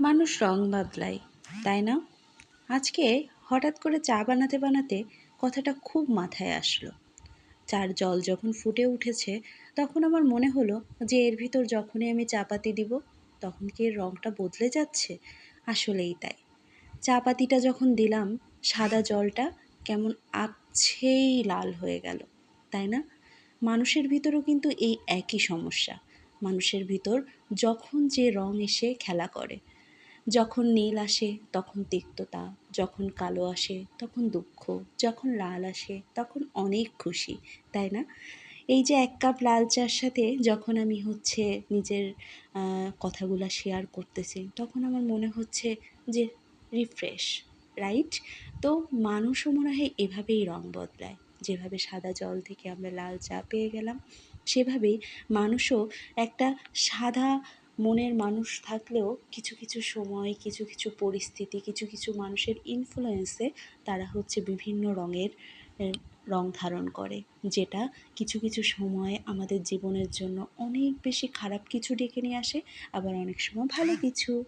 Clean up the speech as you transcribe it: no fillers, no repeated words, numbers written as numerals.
মানুষ রং বদলায়, তাই না? আজকে হঠাৎ করে চা বানাতে বানাতে কথাটা খুব মাথায় আসলো। চার জল যখন ফুটে উঠেছে তখন আমার মনে হলো যে এর ভিতর যখনই আমি চা পাতি দিব তখন কি এর রংটা বদলে যাচ্ছে? আসলেই তাই। চা পাতিটা যখন দিলাম সাদা জলটা কেমন আবছেই লাল হয়ে গেল, তাই না? মানুষের ভিতরও কিন্তু এই একই সমস্যা। মানুষের ভিতর যখন যে রং এসে খেলা করে, যখন নীল আসে তখন তিক্ততা, যখন কালো আসে তখন দুঃখ, যখন লাল আসে তখন অনেক খুশি, তাই না? এই যে এক কাপ লাল চার সাথে যখন আমি নিজের কথাগুলা শেয়ার করতেছি তখন আমার মনে হচ্ছে যে রিফ্রেশ, রাইট? তো মানুষও মনে হয় এভাবেই রং বদলায়। যেভাবে সাদা জল থেকে আমরা লাল চা পেয়ে গেলাম, সেভাবেই মানুষও একটা সাদা মনের মানুষ থাকলেও কিছু কিছু সময়, কিছু কিছু পরিস্থিতি, কিছু কিছু মানুষের ইনফ্লুয়েন্সে তারা বিভিন্ন রঙের রং ধারণ করে, যেটা কিছু কিছু সময় আমাদের জীবনের জন্য অনেক বেশি খারাপ কিছু ডেকে নিয়ে আসে, আবার অনেক সময় ভালো কিছু।